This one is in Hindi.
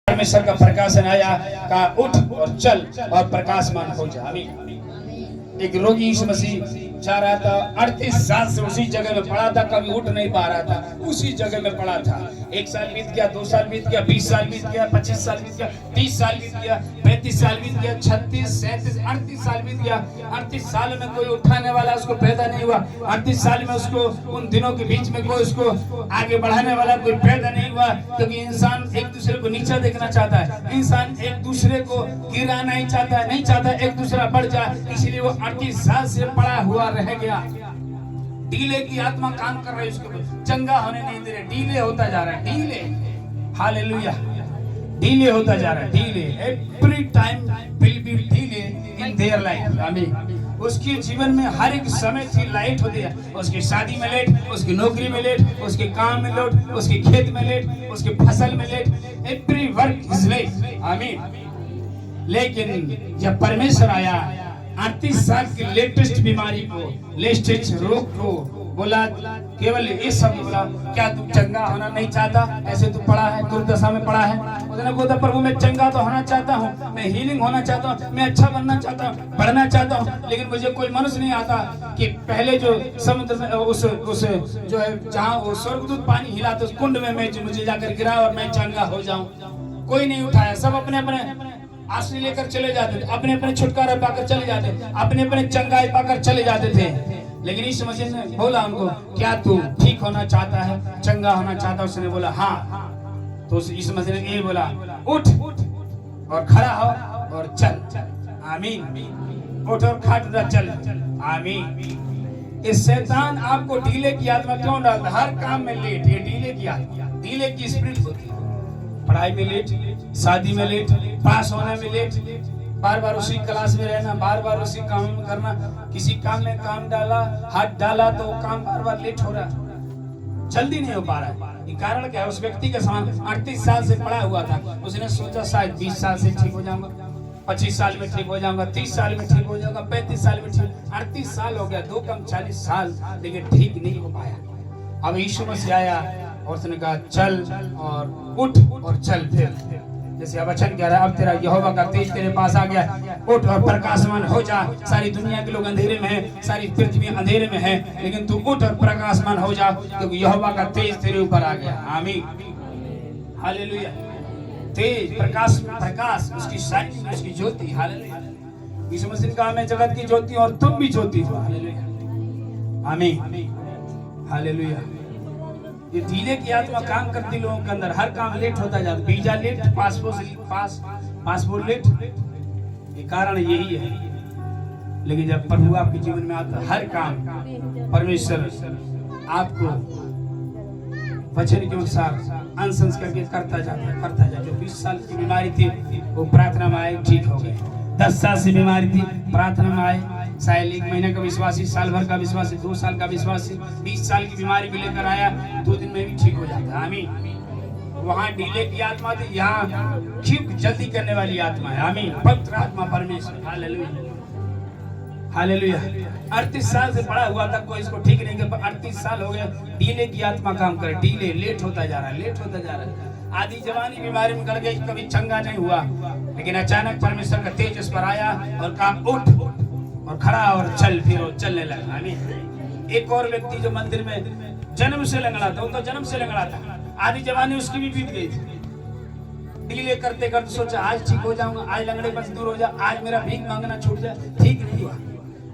परमेश्वर का प्रकाशन आया, कहा उठ और चल और प्रकाशमान हो जा। एक रोगी यीशु मसीह जा रहा था, 38 साल से उसी जगह में पड़ा था, कभी उठ नहीं पा रहा था, उसी जगह में पड़ा था। 1 साल बीत गया, 2 साल बीत गया, 20 साल बीत गया, 25 साल बीत गया, 30 साल बीत गया, 35 साल बीत गया, 36, 37, 38 साल बीत गया। 38 साल में कोई उठाने वाला उसको पैदा नहीं हुआ। 38 साल में उसको उन दिनों के बीच में कोई उसको आगे बढ़ाने वाला कोई पैदा नहीं हुआ, क्योंकि इंसान एक दूसरे को नीचा देखना चाहता है, इंसान एक दूसरे को गिराना नहीं चाहता है, नहीं चाहता एक दूसरा बढ़ जाए, इसलिए वो 38 साल से पड़ा हुआ रह गया। डीले की आत्मा काम कर रही है, उसको चंगा होने नहीं दे रहे, डीले होता जा रहा है, डीले, हालेलुया, डीले होता जा रहा है, delay. Every time will be delay in their life. आमीन। उसके जीवन में हर एक समय की लाइट होती है, उसकी शादी में लेट, उसकी नौकरी में लेट, उसके काम में लेट, उसके खेत में लेट, उसके फसल में late, every work is late. आमीन। लेकिन जब परमेश्वर आया, 38 साल की लेटेस्ट बीमारी को, लेटेस्ट रोग को बोला, केवल ये शब्द बोला, क्या तू चंगा होना नहीं चाहता? ऐसे तू पड़ा है, दुर्दशा में पड़ा है। उसने बोला, प्रभु मैं चंगा तो होना चाहता हूँ, मैं हीलिंग होना चाहता हूँ, मैं अच्छा बनना चाहता हूँ, बढ़ना चाहता हूँ, लेकिन मुझे कोई मनुष्य नहीं आता कि पहले जो समुद्र में उस जो है जहाँ वो स्वर्गदूत पानी हिला तो उस कुंड में मैं मुझे जाकर गिरा और मैं चंगा हो जाऊँ। कोई नहीं उठाया, सब अपने अपने आश्रय लेकर चले जाते थे, अपने अपने छुटकारा पाकर चले जाते, अपने अपने चंगाई पाकर चले जाते थे। लेकिन इस मसीह ने बोला उनको, क्या तू ठीक होना चाहता है, चंगा होना चाहता है? उसने बोला हाँ। तो इस मसीह ने ये बोला, उठ और खड़ा हो और चल। आमीन। उठ और खड़ा चल। आमीन। इस शैतान आपको डीले की आत्मा क्यों डालता? हर काम में लेट, ये डीले की आत्मा, डीले की स्पिरिट होती है। पढ़ाई में लेट, शादी में लेट, पास होने में लेट, बार बार उसी क्लास में रहना, बार बार उसी काम में करना, किसी काम में काम डाला, हाथ डाला तो काम बार बार लेट हो रहा है, जल्दी नहीं हो पा रहा है। ये कारण क्या है? उस व्यक्ति के साथ 38 साल से पड़ा हुआ था, उसने सोचा शायद 20 साल से ठीक हो जाऊंगा, 25 साल में ठीक हो जाऊंगा, 30 साल में ठीक हो जाऊंगा, 35 साल में ठीक। 38 साल हो गया, 2 कम 40 साल, लेकिन ठीक नहीं हो पाया। अब यीशु मसीह आया और उसने कहा चल और उठ और चल। फिर जैसे वचन कह रहा है, अब तेरा यहोवा का तेज तेरे पास आ गया, उठ और प्रकाशमान हो जा। सारी दुनिया के लोग अंधेरे में हैं, सारी पृथ्वी अंधेरे में है, लेकिन तू उठ और प्रकाशमान हो जा, क्योंकि यहोवा का तेज तेरे ऊपर आ गया। आमीन। हालेलुया। तेज, प्रकाश, प्रकाश, उसकी शाइन, उसकी ज्योति। हालेलुया। यीशु मसीह ने कहा, मैं जगत की ज्योति और तुम भी ज्योति हो। हालेलुया। आमीन। हालेलुया। ये डीले की आत्मा काम करती लोगों के अंदर, हर काम लेट होता जाता, वीजा लेट, पासपोर्ट लेट, ये कारण यही है। लेकिन जब प्रभु आपके जीवन में आता है, हर काम परमेश्वर आपको वचन के अनुसार अनुशंस करके करता जाता। जो 20 साल की बीमारी थी वो प्रार्थना में आए, ठीक हो गए। 10 साल से बीमारी थी, प्रार्थना में आए। शायद 1 महीने का विश्वासी, साल भर का विश्वासी, 2 साल का विश्वासी, 20 साल की बीमारी को लेकर आया, 2 दिन में भी ठीक हो जाता। आमीन। वहाँ डीले की आत्मा थी, यहाँ ठीक जल्दी करने वाली आत्मा है। आमीन। पवित्र आत्मा परमेश्वर। हालेलुया। हालेलुया। 38 साल से पड़ा हुआ था, कोई इसको ठीक नहीं कर, 38 साल हो गया, डीले की आत्मा काम करे, डीले, लेट होता जा रहा है, लेट होता जा रहा है। आधी जवानी बीमारी में गड़ गई, कभी चंगा नहीं हुआ, लेकिन अचानक परमेश्वर का तेज उस पर आया और कहा उठ और खड़ा और चल। फिर वो चलने लगा। आमीन। एक और व्यक्ति जो मंदिर में जन्म से लंगड़ा था, वो तो जन्म से लंगड़ा था, आधी जवानी उसकी भी बीत गई थी। डीले करते करते सोचा आज ठीक हो जाऊंगा, आज लंगड़े पर दूर हो जा, आज मेरा भीख मांगना छूट जाए, ठीक नहीं हुआ।